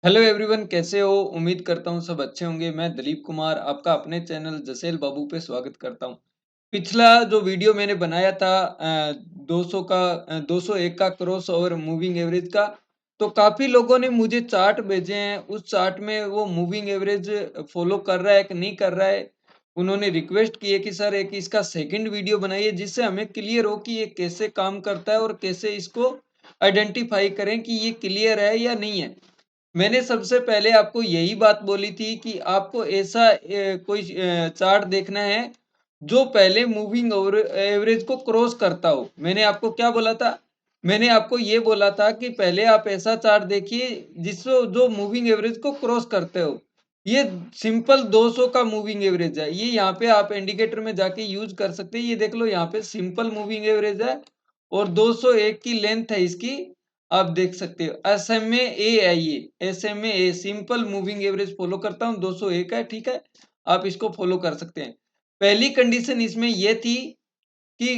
Hello everyone, कैसे हो? उम्मीद करता हूँ सब अच्छे होंगे। मैं दिलीप कुमार आपका अपने चैनल जसेल बाबू पे स्वागत करता हूँ। पिछला जो वीडियो मैंने बनाया था 201 का क्रॉस ओवर मूविंग एवरेज का, तो काफी लोगों ने मुझे चार्ट भेजे हैं। उस चार्ट में वो मूविंग एवरेज फॉलो कर रहा है कि नहीं कर रहा है। उन्होंने रिक्वेस्ट की है कि सर एक इसका सेकंड वीडियो बनाइए जिससे हमें क्लियर हो कि ये कैसे काम करता है और कैसे इसको आइडेंटिफाई करें कि ये क्लियर है या नहीं है। मैंने सबसे पहले आपको यही बात बोली थी कि आपको ऐसा कोई चार्ट देखना है जो पहले मूविंग एवरेज को क्रॉस करता हो। मैंने आपको क्या बोला था? मैंने आपको ये बोला था कि पहले आप ऐसा चार्ट देखिए जिसको जो मूविंग एवरेज को क्रॉस करते हो। ये सिंपल 200 का मूविंग एवरेज है। ये यहाँ पे आप इंडिकेटर में जाके यूज कर सकते हैं। ये देख लो, यहाँ पे सिंपल मूविंग एवरेज है और 201 की लेंथ है इसकी। आप देख सकते हो SMA ए है, ये SMA a simple moving average follow करता हूँ, 201 है। ठीक है, आप इसको फॉलो कर सकते हैं। पहली कंडीशन इसमें ये थी कि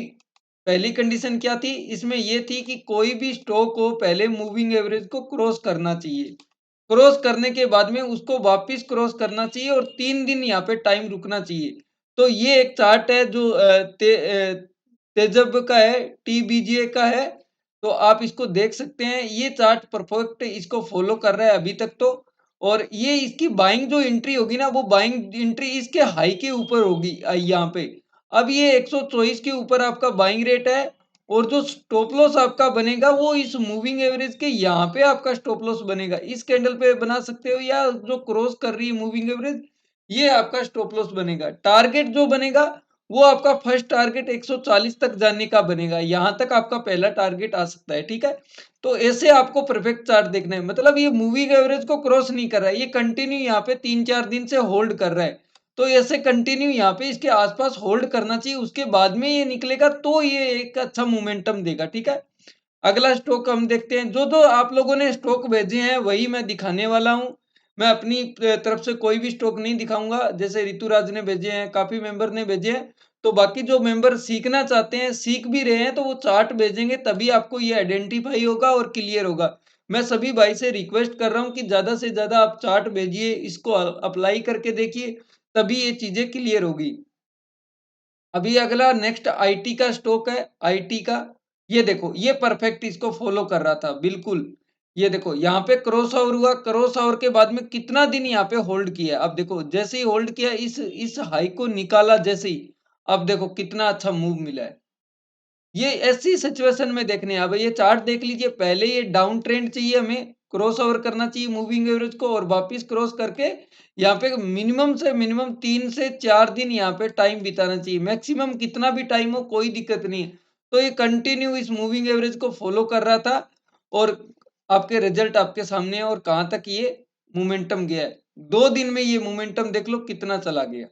पहली कंडीशन क्या थी इसमें? ये थी कि कोई भी स्टॉक को पहले मूविंग एवरेज को क्रॉस करना चाहिए। क्रॉस करने के बाद में उसको वापस क्रॉस करना चाहिए और 3 दिन यहाँ पे टाइम रुकना चाहिए। तो ये एक चार्ट है जो तेजब का है, TBGA का है। तो आप इसको देख सकते हैं। ये चार्ट परफेक्ट इसको फॉलो कर रहा है अभी तक तो। और ये इसकी बाइंग जो एंट्री होगी ना, वो बाइंग एंट्री इसके हाई के ऊपर होगी यहाँ पे। अब ये 124 के ऊपर आपका बाइंग रेट है और जो स्टॉप लॉस आपका बनेगा वो इस मूविंग एवरेज के यहाँ पे आपका स्टॉप लॉस बनेगा। इस कैंडल पे बना सकते हो या जो क्रॉस कर रही है मूविंग एवरेज, ये आपका स्टॉप लॉस बनेगा। टारगेट जो बनेगा वो आपका फर्स्ट टारगेट 140 तक जाने का बनेगा। यहां तक आपका पहला टारगेट आ सकता है। ठीक है, तो ऐसे आपको परफेक्ट चार्ट देखना है। मतलब ये मूविंग एवरेज को क्रॉस नहीं कर रहा है, ये कंटिन्यू यहाँ पे 3-4 दिन से होल्ड कर रहा है। तो ऐसे कंटिन्यू यहाँ पे इसके आसपास होल्ड करना चाहिए, उसके बाद में ये निकलेगा तो ये एक अच्छा मोमेंटम देगा। ठीक है, अगला स्टॉक हम देखते हैं। जो जो आप लोगों ने स्टॉक भेजे हैं वही मैं दिखाने वाला हूँ। मैं अपनी तरफ से कोई भी स्टॉक नहीं दिखाऊंगा। जैसे ऋतुराज ने भेजे हैं, काफी मेंबर ने भेजे हैं, तो बाकी जो मेंबर सीखना चाहते हैं, सीख भी रहे हैं, तो वो चार्ट भेजेंगे तभी आपको ये आइडेंटिफाई होगा और क्लियर होगा। मैं सभी भाई से रिक्वेस्ट कर रहा हूँ कि ज्यादा से ज्यादा आप चार्ट भेजिए, इसको अप्लाई करके देखिए, तभी ये चीजें क्लियर होगी। अभी अगला नेक्स्ट आईटी का स्टॉक है। आईटी का ये देखो, ये परफेक्ट इसको फॉलो कर रहा था बिल्कुल। ये देखो यहाँ पे क्रॉस ओवर हुआ, क्रॉस ओवर के बाद में कितना दिन यहाँ पे होल्ड किया। अब देखो जैसे ही होल्ड किया, इस हाई को निकाला जैसे ही, अब देखो कितना अच्छा मूव मिला है। ये ऐसी सिचुएशन में देखने अब ये चार्ट देख लीजिए। पहले ये डाउन ट्रेंड चाहिए, हमें क्रॉस ओवर करना चाहिए मूविंग एवरेज को और वापस क्रॉस करके यहाँ पे मिनिमम से मिनिमम 3 से 4 दिन यहाँ पे टाइम बिताना चाहिए। मैक्सिमम कितना भी टाइम हो कोई दिक्कत नहीं है। तो ये कंटिन्यू इस मूविंग एवरेज को फॉलो कर रहा था और आपके रिजल्ट आपके सामने है और कहाँ तक ये मोमेंटम गया है। 2 दिन में ये मोमेंटम देख लो कितना चला गया।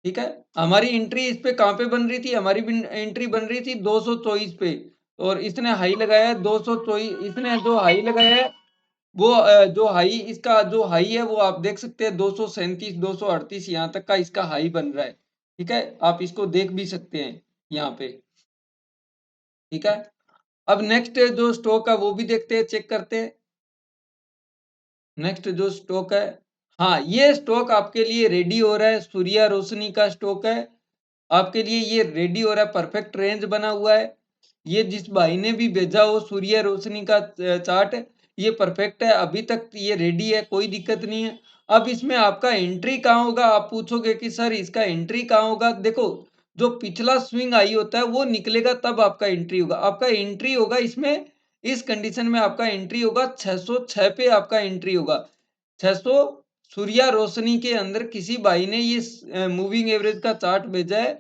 ठीक है, हमारी एंट्री इस पे कहाँ पे बन रही थी? हमारी एंट्री बन रही थी 224 पे और इसने हाई लगाया है 224। इसने जो हाई लगाया है वो जो हाई इसका जो हाई है वो आप देख सकते हैं 237 238 यहाँ तक का इसका हाई बन रहा है। ठीक है, आप इसको देख भी सकते हैं यहाँ पे। ठीक है, अब नेक्स्ट जो स्टॉक है वो भी देखते हैं, चेक करते हैं। नेक्स्ट जो स्टॉक है, हाँ ये स्टॉक आपके लिए रेडी हो रहा है। सूर्या रोशनी का स्टॉक है, आपके लिए ये रेडी हो रहा है। परफेक्ट रेंज बना हुआ है। ये जिस भाई ने भी भेजा हो सूर्य रोशनी का चार्ट, ये परफेक्ट है। अभी तक ये रेडी है, कोई दिक्कत नहीं है। अब इसमें आपका एंट्री कहाँ होगा? आप पूछोगे कि सर इसका एंट्री कहाँ होगा? देखो, जो पिछला स्विंग आई होता है वो निकलेगा तब आपका एंट्री होगा। आपका एंट्री होगा इसमें, इस कंडीशन में आपका एंट्री होगा 606 पे आपका एंट्री होगा। 600 सूर्या रोशनी के अंदर किसी भाई ने ये मूविंग एवरेज का चार्ट भेजा है,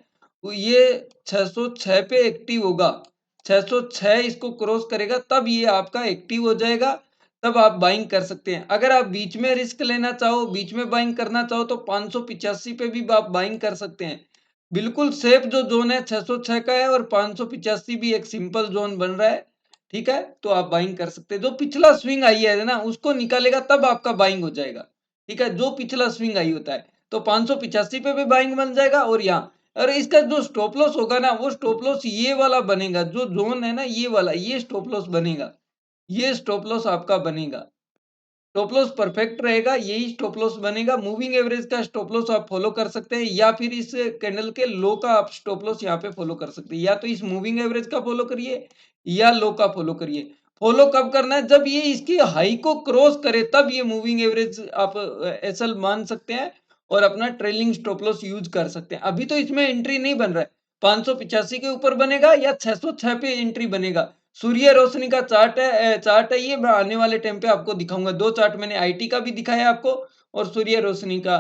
तो ये 606 पे एक्टिव होगा। 606 इसको क्रॉस करेगा तब ये आपका एक्टिव हो जाएगा, तब आप बाइंग कर सकते हैं। अगर आप बीच में रिस्क लेना चाहो, बीच में बाइंग करना चाहो तो 585 पे भी आप बाइंग कर सकते हैं। बिल्कुल सेफ जो जोन है 606 का है और 585 भी एक सिंपल जोन बन रहा है। ठीक है, तो आप बाइंग कर सकते हैं। जो पिछला स्विंग आई है ना उसको निकालेगा तब आपका बाइंग हो जाएगा। ठीक है, जो पिछला स्विंग आई होता है तो 585 पे भी बाइंग बन जाएगा और यहाँ। और इसका जो स्टॉप लॉस होगा ना, वो स्टॉप लॉस ये वाला बनेगा, जो जोन है ना ये वाला, ये स्टॉप लॉस बनेगा। ये स्टॉप लॉस आपका बनेगा। स्टॉप लॉस परफेक्ट रहेगा, यही स्टॉप लॉस बनेगा। मूविंग एवरेज का स्टॉप लॉस आप फॉलो कर सकते हैं या फिर इस कैंडल के लो का आप स्टॉप लॉस यहाँ पे फॉलो कर सकते हैं। या तो इस मूविंग एवरेज का फॉलो करिए या लो का फॉलो करिए। फॉलो कब करना है? जब ये इसकी हाई को क्रॉस करे तब ये मूविंग एवरेज आप एसएल मान सकते हैं और अपना ट्रेलिंग स्टॉप लॉस यूज कर सकते हैं। अभी तो इसमें एंट्री नहीं बन रहा है। 585 के ऊपर बनेगा या 606 पे एंट्री बनेगा। सूर्य रोशनी का चार्ट है ये। मैं आने वाले टाइम पे आपको दिखाऊंगा। दो चार्ट मैंने आईटी का भी दिखाया आपको और सूर्य रोशनी का,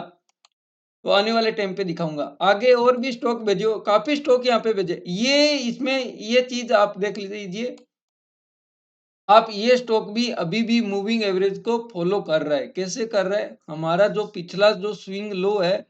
तो आने वाले टाइम पे दिखाऊंगा। आगे और भी स्टॉक भेजो, काफी स्टॉक यहाँ पे भेजे। ये इसमें ये चीज आप देख लीजिए, आप ये स्टॉक भी अभी भी मूविंग एवरेज को फॉलो कर रहा है। कैसे कर रहा है? हमारा जो पिछला जो स्विंग लो है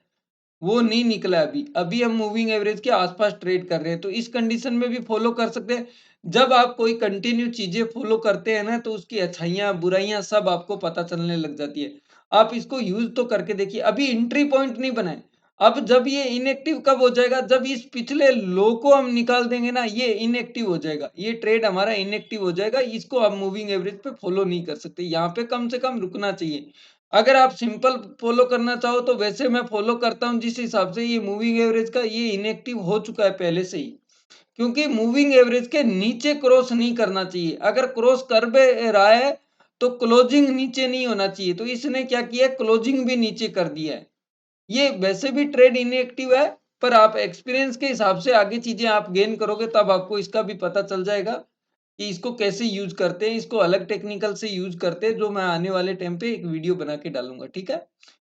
वो नहीं निकला अभी। अभी हम मूविंग एवरेज के आसपास ट्रेड कर रहे हैं, तो इस कंडीशन में भी फॉलो कर सकते हैं। जब आप कोई कंटिन्यू चीजें फॉलो करते हैं ना, तो उसकी अच्छाइयाँ बुराइयां सब आपको पता चलने लग जाती है। आप इसको यूज तो करके देखिए। अभी एंट्री पॉइंट नहीं बनाए। अब जब ये इनएक्टिव कब हो जाएगा? जब इस पिछले लो को हम निकाल देंगे ना, ये इनएक्टिव हो जाएगा। ये ट्रेड हमारा इनएक्टिव हो जाएगा। इसको आप मूविंग एवरेज पे फॉलो नहीं कर सकते। यहाँ पे कम से कम रुकना चाहिए। अगर आप सिंपल फॉलो करना चाहो तो वैसे मैं फॉलो करता हूँ जिस हिसाब से ये मूविंग एवरेज का ये इनएक्टिव हो चुका है पहले से ही। क्योंकि मूविंग एवरेज के नीचे क्रॉस नहीं करना चाहिए। अगर क्रॉस कर भी रहा है तो क्लोजिंग नीचे नहीं होना चाहिए। तो इसने क्या किया? क्लोजिंग भी नीचे कर दिया है। ये वैसे भी ट्रेड इनएक्टिव है, पर आप एक्सपीरियंस के हिसाब से आगे चीजें आप गेन करोगे तब आपको इसका भी पता चल जाएगा कि इसको कैसे यूज करते हैं। इसको अलग टेक्निकल से यूज करते हैं, जो मैं आने वाले टाइम पे एक वीडियो बना के डालूंगा। ठीक है,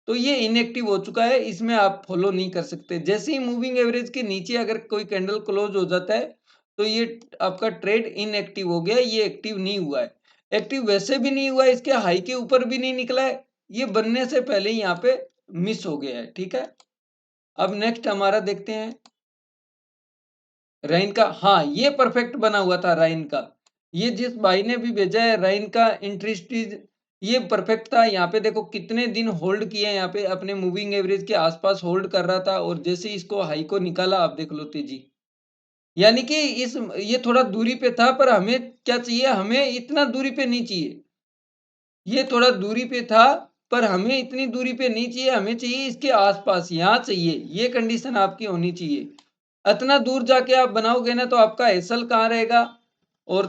तो ये इनएक्टिव हो चुका है, इसमें आप फॉलो नहीं कर सकते। जैसे ही मूविंग एवरेज के नीचे अगर कोई कैंडल क्लोज हो जाता है तो ये आपका ट्रेड इनएक्टिव हो गया। ये एक्टिव नहीं हुआ है। एक्टिव वैसे भी नहीं हुआ है, इसके हाई के ऊपर भी नहीं निकला है। ये बनने से पहले ही यहाँ पे मिस हो गया है। ठीक है, अब नेक्स्ट हमारा देखते हैं राइन का। हाँ, ये परफेक्ट बना हुआ था राइन का। ये जिस भाई ने भी भेजा है राइन का इंटरेस्टीज, ये परफेक्ट था। यहाँ पे देखो कितने दिन होल्ड किए, यहाँ पे अपने मूविंग एवरेज के आसपास होल्ड कर रहा था और जैसे इसको हाई को निकाला, आप देख लो तेजी। यानी कि इस ये थोड़ा दूरी पे था, पर हमें क्या चाहिए? हमें इतना दूरी पे नहीं चाहिए। ये थोड़ा दूरी पे था, पर हमें इतनी दूरी पे नहीं चाहिए। हमें चाहिए इसके आसपास, यहाँ चाहिए। ये कंडीशन आपकी होनी चाहिए। इतना दूर जाके आप बनाओगे ना तो आपका एसएल कहाँ रहेगा? और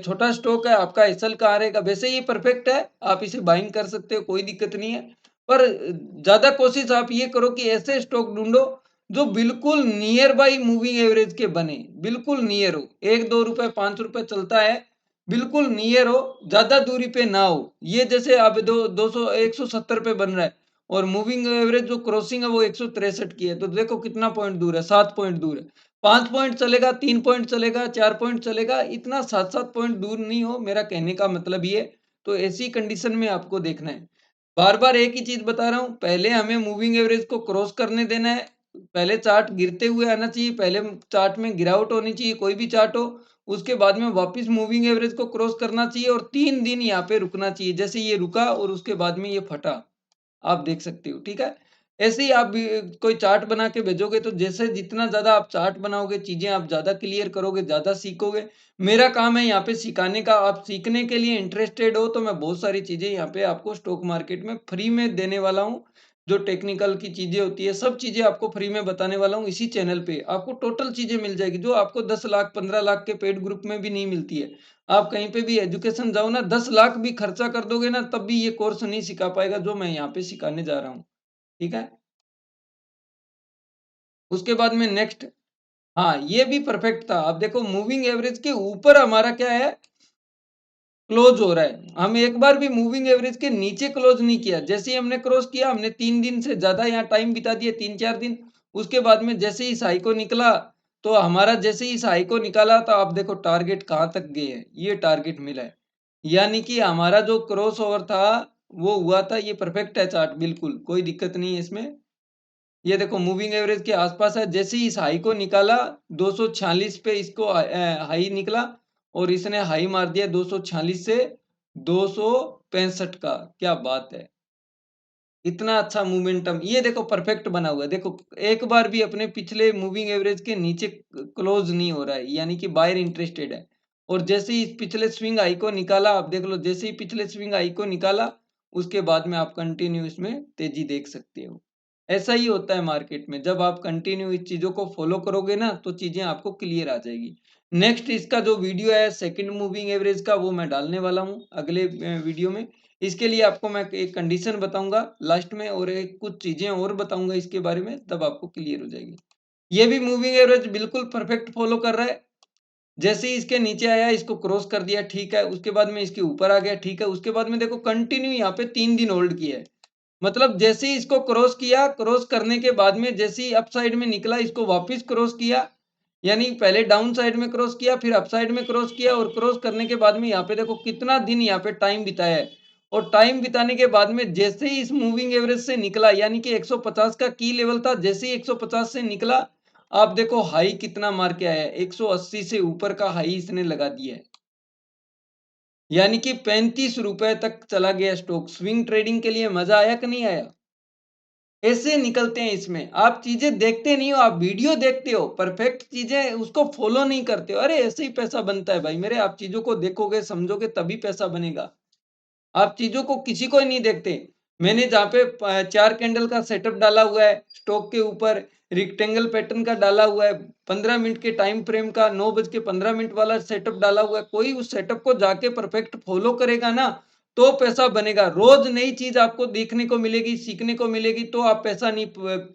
छोटा स्टॉक है, आपका एसएल कहाँ रहेगा? वैसे ये परफेक्ट है, आप इसे बाइंग कर सकते हो, कोई दिक्कत नहीं है। पर ज्यादा कोशिश आप ये करो कि ऐसे स्टॉक ढूंढो जो बिल्कुल नियर बाई मूविंग एवरेज के बने, बिल्कुल नियर हो। 1-2 रुपए 5 रुपए चलता है, बिल्कुल नियर हो, ज्यादा दूरी पे ना हो। ये जैसे अब 170 पे बन रहा है और मूविंग एवरेज जो क्रॉसिंग है वो 163 की है, तो देखो कितना पॉइंट दूर है, 7 पॉइंट दूर है। 5 पॉइंट चलेगा, 3 पॉइंट चलेगा, 4 पॉइंट चलेगा, इतना 7-7 पॉइंट दूर नहीं हो, मेरा कहने का मतलब ये। तो ऐसी कंडीशन में आपको देखना है। बार बार एक ही चीज बता रहा हूँ, पहले हमें मूविंग एवरेज को क्रॉस करने देना है। पहले चार्ट गिरते हुए आना चाहिए, पहले चार्ट में गिरावट होनी चाहिए, कोई भी चार्ट हो। उसके बाद में वापस मूविंग एवरेज को क्रॉस करना चाहिए और 3 दिन यहाँ पे रुकना चाहिए। जैसे ये रुका और उसके बाद में ये फटा, आप देख सकते हो। ठीक है, ऐसे ही आप भी कोई चार्ट बना के भेजोगे तो जैसे जितना ज्यादा आप चार्ट बनाओगे, चीजें आप ज्यादा क्लियर करोगे, ज्यादा सीखोगे। मेरा काम है यहाँ पे सिखाने का। आप सीखने के लिए इंटरेस्टेड हो तो मैं बहुत सारी चीजें यहाँ पे आपको स्टॉक मार्केट में फ्री में देने वाला हूँ। जो टेक्निकल की चीजें होती है, सब चीजें आपको फ्री में बताने वाला हूँ। इसी चैनल पे आपको टोटल चीजें मिल जाएगी जो आपको 10 लाख 15 लाख के पेड ग्रुप में भी नहीं मिलती है। आप कहीं पे भी एजुकेशन जाओ ना, 10 लाख भी खर्चा कर दोगे ना, तब भी ये कोर्स नहीं सिखा पाएगा जो मैं यहाँ पे सिखाने जा रहा हूँ। ठीक है, उसके बाद में नेक्स्ट। हाँ, ये भी परफेक्ट था। अब देखो मूविंग एवरेज के ऊपर हमारा क्या है? क्लोज हो रहा है। हम एक बार भी मूविंग एवरेज के नीचे क्लोज नहीं किया। जैसे ही हमने क्रॉस किया, हमने 3 दिन से ज्यादा यहाँ टाइम बिता दिया, 3-4 दिन। उसके बाद में जैसे ही इस हाई को निकला, तो हमारा जैसे ही इस हाई को निकाला, तो आप देखो टारगेट कहाँ तक गए हैं। ये टारगेट मिला है, यानी कि हमारा जो क्रॉस ओवर था वो हुआ था। ये परफेक्ट है चार्ट, बिल्कुल कोई दिक्कत नहीं है इसमें। ये देखो मूविंग एवरेज के आसपास है। जैसे ही इस हाई को निकाला, 246 पे इसको हाई निकला और इसने हाई मार दिया 246 से 265 का। क्या बात है, इतना अच्छा मोमेंटम। ये देखो परफेक्ट बना हुआ है। देखो एक बार भी अपने पिछले मूविंग एवरेज के नीचे क्लोज नहीं हो रहा है, यानी कि बायर इंटरेस्टेड है। और जैसे ही पिछले स्विंग हाई को निकाला, आप देख लो, जैसे ही पिछले स्विंग हाई को निकाला उसके बाद में आप कंटिन्यू इसमें तेजी देख सकते हो। ऐसा ही होता है मार्केट में, जब आप कंटिन्यू इस चीज़ों को फॉलो करोगे ना तो चीज़ें आपको क्लियर आ जाएगी। नेक्स्ट इसका जो वीडियो है सेकंड मूविंग एवरेज का, वो मैं डालने वाला हूँ अगले वीडियो में। इसके लिए आपको मैं एक कंडीशन बताऊँगा लास्ट में, और एक कुछ चीज़ें और बताऊँगा इसके बारे में, तब आपको क्लियर हो जाएगी। ये भी मूविंग एवरेज बिल्कुल परफेक्ट फॉलो कर रहा है। जैसे ही इसके नीचे आया, इसको क्रॉस कर दिया, ठीक है। उसके बाद में इसके ऊपर आ गया, ठीक है। उसके बाद में देखो कंटिन्यू यहाँ पे 3 दिन होल्ड किया है। मतलब जैसे ही इसको क्रॉस किया, क्रॉस करने के बाद में जैसे ही अप साइड में निकला, इसको वापस क्रॉस किया, यानी पहले डाउन साइड में क्रॉस किया, फिर अप साइड में क्रॉस किया, और क्रॉस करने के बाद में यहाँ पे देखो कितना दिन यहाँ पे टाइम बिताया है। और टाइम बिताने के बाद में जैसे ही इस मूविंग एवरेज से निकला, यानी कि 150 का की लेवल था, जैसे ही 150 से निकला, आप देखो हाई कितना मार के आया है, 180 से ऊपर का हाई इसने लगा दिया है। यानी कि 35 रुपए तक चला गया स्टॉक। स्विंग ट्रेडिंग के लिए मजा आया कि नहीं आया? ऐसे निकलते हैं इसमें। आप चीजें देखते नहीं हो, आप वीडियो देखते हो, परफेक्ट चीजें उसको फॉलो नहीं करते हो। अरे ऐसे ही पैसा बनता है भाई मेरे, आप चीजों को देखोगे समझोगे तभी पैसा बनेगा। आप चीजों को किसी को ही नहीं देखते। मैंने जहाँ पे 4 कैंडल का सेटअप डाला हुआ है स्टॉक के ऊपर, रेक्टेंगल पैटर्न का डाला हुआ है, 15 मिनट के टाइम फ्रेम का 9:15 वाला सेटअप डाला हुआ है। कोई उस सेटअप को जाके परफेक्ट फॉलो करेगा ना तो पैसा बनेगा। रोज नई चीज आपको देखने को मिलेगी, सीखने को मिलेगी, तो आप पैसा नहीं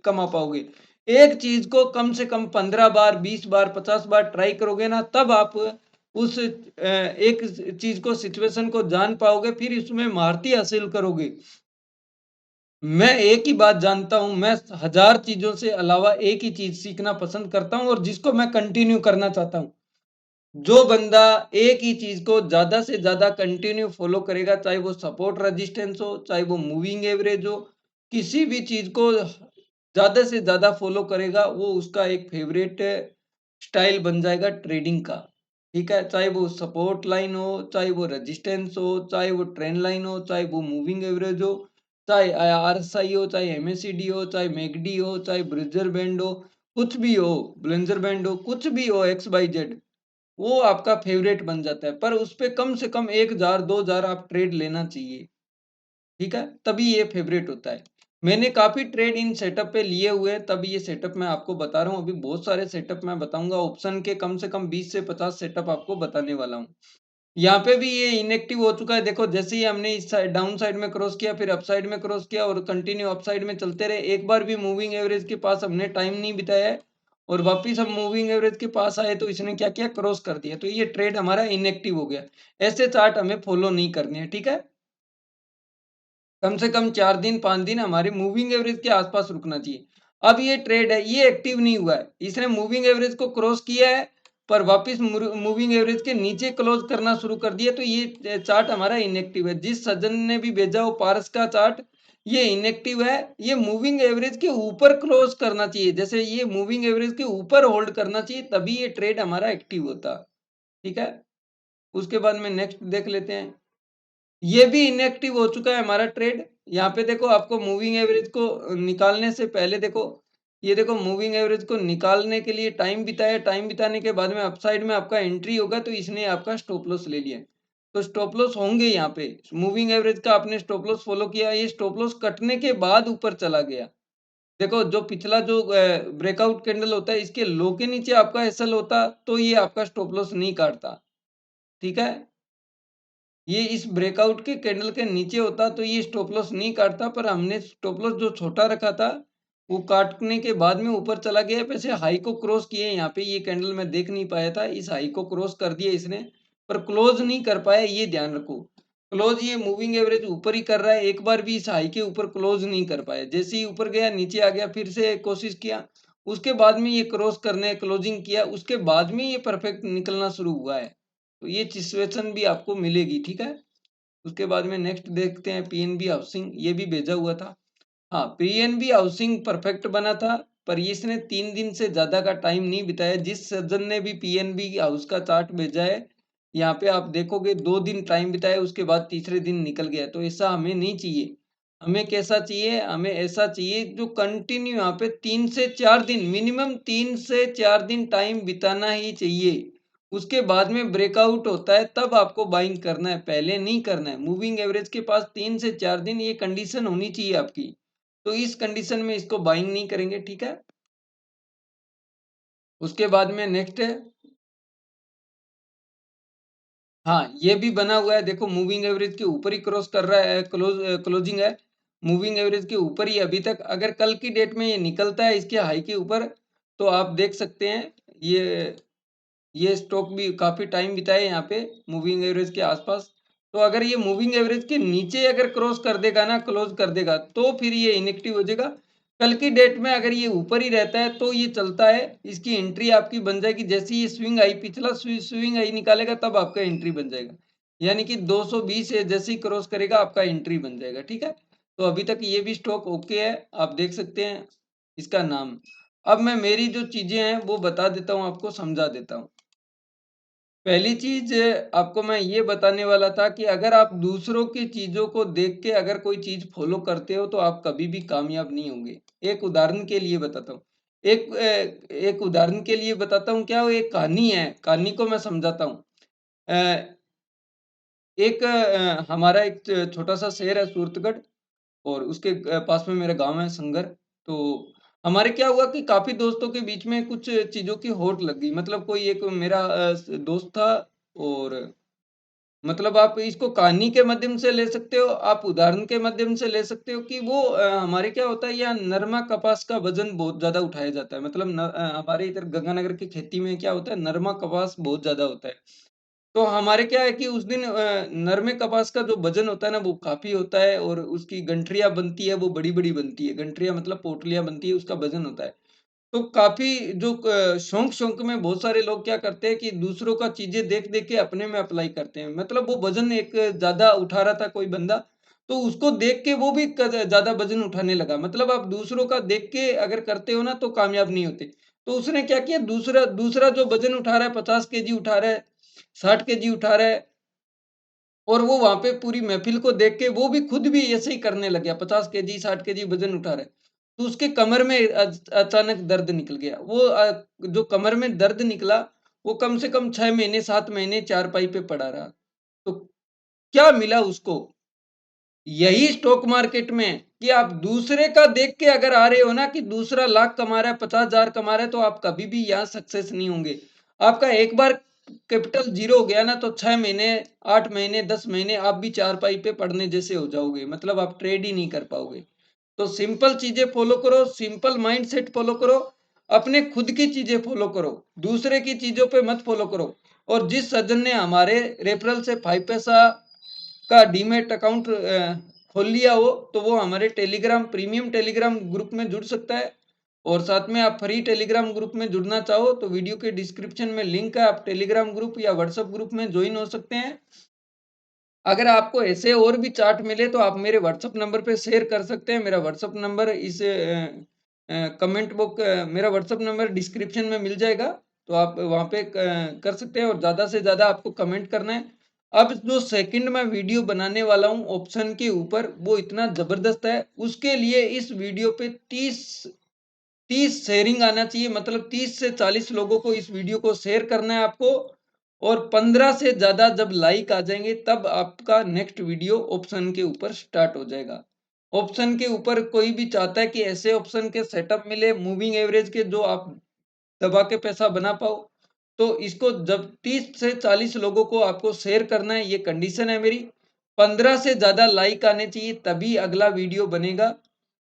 कमा पाओगे। एक चीज को कम से कम 15 बार, 20 बार, 50 बार ट्राई करोगे ना, तब आप उस एक चीज को, सिचुएशन को जान पाओगे, फिर इसमें महारती हासिल करोगे। मैं एक ही बात जानता हूं, मैं 1000 चीजों से अलावा एक ही चीज सीखना पसंद करता हूं, और जिसको मैं कंटिन्यू करना चाहता हूं। जो बंदा एक ही चीज को ज्यादा से ज्यादा कंटिन्यू फॉलो करेगा, चाहे वो सपोर्ट रेजिस्टेंस हो, चाहे वो मूविंग एवरेज हो, किसी भी चीज को ज्यादा से ज्यादा फॉलो करेगा, वो उसका एक फेवरेट स्टाइल बन जाएगा ट्रेडिंग का। ठीक है, चाहे वो सपोर्ट लाइन हो, चाहे वो रेजिस्टेंस हो, चाहे वो ट्रेंड लाइन हो, चाहे वो मूविंग एवरेज हो, चाहे आरएसआई हो, चाहे एमएसीडी हो, चाहे मैकडी हो, चाहे ब्रिजर बैंड हो, कुछ भी हो, ब्लेंजर बैंड हो, कुछ भी हो, एक्स वाई जेड, वो आपका फेवरेट बन जाता है। पर उस पे कम से कम 1000 2000 आप ट्रेड लेना चाहिए। ठीक है, तभी ये फेवरेट होता है। मैंने काफी ट्रेड इन सेटअप पे लिए हुए हैं, तभी ये सेटअप मैं आपको बता रहा हूँ। अभी बहुत सारे सेटअप मैं बताऊंगा, ऑप्शन के कम से कम 20 से 50 सेटअप आपको बताने वाला हूँ। यहाँ पे भी ये इनएक्टिव हो चुका है। देखो जैसे ही हमने इस साइड डाउन साइड में क्रॉस किया, फिर अप साइड में क्रॉस किया, और कंटिन्यू अप साइड में चलते रहे। एक बार भी मूविंग एवरेज के पास हमने टाइम नहीं बिताया है, और वापिस हम मूविंग एवरेज के पास आए तो इसने क्या किया, क्रॉस कर दिया, तो ये ट्रेड हमारा इनएक्टिव हो गया। ऐसे चार्ट हमें फॉलो नहीं करने हैं। ठीक है, कम से कम 4 दिन 5 दिन हमारे मूविंग एवरेज के आसपास रुकना चाहिए। अब ये ट्रेड है, ये एक्टिव नहीं हुआ है, इसने मूविंग एवरेज को क्रॉस किया है, पर वापस मूविंग एवरेज के नीचे क्लोज करना शुरू कर दिया, तो ये चार्ट हमारा इनएक्टिव है। जिस सज्जन ने भी भेजा हो पारस का चार्ट, ये इनएक्टिव है। ये मूविंग एवरेज के ऊपर क्लोज करना चाहिए, जैसे ये मूविंग एवरेज के ऊपर होल्ड करना चाहिए, तभी ये ट्रेड हमारा एक्टिव होता। ठीक है, उसके बाद में नेक्स्ट देख लेते हैं। ये भी इनएक्टिव हो चुका है हमारा ट्रेड। यहाँ पे देखो, आपको मूविंग एवरेज को निकालने से पहले देखो, ये देखो मूविंग एवरेज को निकालने के लिए टाइम बिताया, टाइम बिताने के बाद में अपसाइड में आपका एंट्री होगा, तो इसने आपका स्टॉप लॉस ले लिया। तो स्टॉप लॉस होंगे यहाँ पे, मूविंग एवरेज का आपने स्टॉप लॉस फॉलो किया, ये स्टॉप लॉस कटने के बाद ऊपर चला गया। देखो जो पिछला जो ब्रेकआउट कैंडल होता है, इसके लो के नीचे आपका एसएल होता, तो ये आपका स्टॉप लॉस नहीं काटता। ठीक है, ये इस ब्रेकआउट के कैंडल के नीचे होता तो ये स्टॉप लॉस नहीं काटता, पर हमने स्टॉप लॉस जो छोटा रखा था, वो काटने के बाद में ऊपर चला गया। वैसे हाई को क्रॉस किए, यहाँ पे ये कैंडल मैं देख नहीं पाया था, इस हाई को क्रॉस कर दिया इसने, पर क्लोज नहीं कर पाया, ये ध्यान रखो। क्लोज ये मूविंग एवरेज ऊपर ही कर रहा है, एक बार भी इस हाई के ऊपर क्लोज नहीं कर पाया। जैसे ही ऊपर गया, नीचे आ गया, फिर से कोशिश किया, उसके बाद में ये क्रॉस करने क्लोजिंग किया, उसके बाद में ये परफेक्ट निकलना शुरू हुआ है। तो ये सिचुएशन भी आपको मिलेगी। ठीक है, उसके बाद में नेक्स्ट देखते हैं पीएनबी हाउसिंग, ये भी भेजा हुआ था। हाँ, पीएनबी हाउसिंग परफेक्ट बना था, पर इसने 3 दिन से ज्यादा का टाइम नहीं बिताया। जिस सज्जन ने भी पीएनबी हाउस का चार्ट भेजा है, यहाँ पे आप देखोगे 2 दिन टाइम बिताया, उसके बाद तीसरे दिन निकल गया। तो ऐसा हमें नहीं चाहिए। हमें कैसा चाहिए, हमें ऐसा चाहिए जो कंटिन्यू यहाँ पे 3 से 4 दिन, मिनिमम 3 से 4 दिन टाइम बिताना ही चाहिए। उसके बाद में ब्रेकआउट होता है तब आपको बाइंग करना है, पहले नहीं करना है। मूविंग एवरेज के पास 3 से 4 दिन ये कंडीशन होनी चाहिए आपकी, तो इस कंडीशन में इसको बाइंग नहीं करेंगे, ठीक है। उसके बाद में नेक्स्ट है, हाँ ये भी बना हुआ है, देखो मूविंग एवरेज के ऊपर ही क्रॉस कर रहा है, क्लोजिंग है मूविंग एवरेज के ऊपर ही अभी तक। अगर कल की डेट में ये निकलता है इसके हाई के ऊपर, तो आप देख सकते हैं ये स्टॉक भी काफी टाइम बिताए यहाँ पे मूविंग एवरेज के आसपास। तो अगर ये मूविंग एवरेज के नीचे अगर क्रॉस कर देगा ना, क्लोज कर देगा, तो फिर ये इनएक्टिव हो जाएगा। कल की डेट में अगर ये ऊपर ही रहता है तो ये चलता है, इसकी एंट्री आपकी बन जाएगी। जैसे ये स्विंग आई, पिछला स्विंग आई निकालेगा तब आपका एंट्री बन जाएगा, यानी कि 220 है जैसे ही क्रॉस करेगा आपका एंट्री बन जाएगा, ठीक है। तो अभी तक ये भी स्टॉक ओके है, आप देख सकते हैं इसका नाम। अब मैं मेरी जो चीजें हैं वो बता देता हूँ, आपको समझा देता हूँ। पहली चीज आपको मैं ये बताने वाला था कि अगर आप दूसरों की चीजों को देख के अगर कोई चीज फॉलो करते हो तो आप कभी भी कामयाब नहीं होंगे। एक उदाहरण के लिए बताता हूँ, एक उदाहरण के लिए बताता हूँ, क्या वो एक कहानी है, कहानी को मैं समझाता हूँ। अ, हमारा एक छोटा सा शहर है सूरतगढ़, और उसके पास में मेरा गांव है संगर। तो हमारे क्या हुआ कि काफी दोस्तों के बीच में कुछ चीजों की होड़ लग गई। मतलब कोई एक मेरा दोस्त था, और मतलब आप इसको कहानी के माध्यम से ले सकते हो, आप उदाहरण के माध्यम से ले सकते हो कि वो हमारे क्या होता है, यहाँ नरमा कपास का वजन बहुत ज्यादा उठाया जाता है। मतलब हमारे इधर गंगानगर की खेती में क्या होता है, नरमा कपास बहुत ज्यादा होता है। तो हमारे क्या है कि उस दिन नरमे कपास का जो वजन होता है ना वो काफी होता है, और उसकी गंठरिया बनती है वो बड़ी बड़ी बनती है, गंठरिया मतलब पोटलियां बनती है, उसका वजन होता है। तो काफी जो शौक शौक में बहुत सारे लोग क्या करते हैं कि दूसरों का चीजें देख देख के अपने में अप्लाई करते हैं। मतलब वो वजन एक ज्यादा उठा रहा था कोई बंदा, तो उसको देख के वो भी ज्यादा वजन उठाने लगा। मतलब आप दूसरों का देख के अगर करते हो ना तो कामयाब नहीं होते। तो उसने क्या किया, दूसरा दूसरा जो वजन उठा रहा है, 50 केजी उठा रहा है, 60 केजी उठा रहा है, और वो वहां पे पूरी महफिल को देख के वो भी खुद भी ऐसे ही करने लग गया, 50 केजी 60 केजी वजन उठा रहा है। तो उसके कमर में अचानक दर्द निकल गया। वो जो कमर में दर्द निकला, वो कम से कम 6 महीने 7 महीने चारपाई पे पड़ा रहा। तो क्या मिला उसको, यही स्टॉक मार्केट में कि आप दूसरे का देख के अगर आ रहे हो ना कि दूसरा लाख कमा रहा है, 50,000 कमा रहा है, तो आप कभी भी यहाँ सक्सेस नहीं होंगे। आपका एक बार कैपिटल जीरो हो गया ना तो 6 महीने 8 महीने 10 महीने आप भी चारपाई पे पड़ने जैसे हो जाओगे। मतलब आप ट्रेड ही नहीं कर पाओगे। तो सिंपल चीजें फॉलो करो, सिंपल माइंड सेट फॉलो करो, अपने खुद की चीजें फॉलो करो, दूसरे की चीजों पे मत फॉलो करो। और जिस सज्जन ने हमारे रेफरल से 5 पैसा का डीमेट अकाउंट खोल लिया हो, तो वो हमारे टेलीग्राम प्रीमियम टेलीग्राम ग्रुप में जुड़ सकता है। और साथ में आप फ्री टेलीग्राम ग्रुप में जुड़ना चाहो तो वीडियो के डिस्क्रिप्शन में लिंक है, आप टेलीग्राम ग्रुप या व्हाट्सएप ग्रुप में ज्वाइन हो सकते हैं। अगर आपको ऐसे और भी चार्ट मिले तो आप मेरे व्हाट्सएप नंबर पे शेयर कर सकते हैं। मेरा व्हाट्सएप नंबर इस कमेंट बुक मेरा व्हाट्सएप नंबर डिस्क्रिप्शन में मिल जाएगा, तो आप वहाँ पे कर सकते हैं। और ज़्यादा से ज़्यादा आपको कमेंट करना है। अब जो सेकंड में वीडियो बनाने वाला हूँ ऑप्शन के ऊपर, वो इतना ज़बरदस्त है, उसके लिए इस वीडियो पे 30 शेयरिंग आना चाहिए। मतलब 30 से 40 लोगों को इस वीडियो को शेयर करना है आपको, और 15 से ज्यादा जब लाइक आ जाएंगे तब आपका नेक्स्ट वीडियो ऑप्शन के ऊपर स्टार्ट हो जाएगा। ऑप्शन के ऊपर कोई भी चाहता है कि ऐसे ऑप्शन के सेटअप मिले मूविंग एवरेज के, जो आप दबा के पैसा बना पाओ, तो इसको जब 30 से 40 लोगों को आपको शेयर करना है, ये कंडीशन है मेरी। 15 से ज्यादा लाइक आने चाहिए तभी अगला वीडियो बनेगा।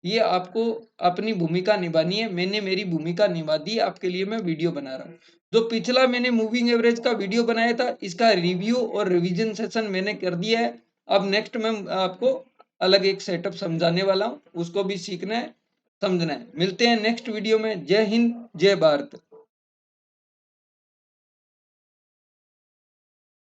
ये आपको अपनी भूमिका निभानी है, मैंने मेरी भूमिका निभा दी, आपके लिए मैं वीडियो बना रहा हूँ। जो पिछला मैंने मूविंग एवरेज का वीडियो बनाया था, इसका रिव्यू और रिवीजन सेशन मैंने कर दिया है। अब नेक्स्ट मैं आपको अलग एक सेटअप समझाने वाला हूँ, उसको भी सीखना है, समझना है। मिलते हैं नेक्स्ट वीडियो में। जय हिंद, जय भारत।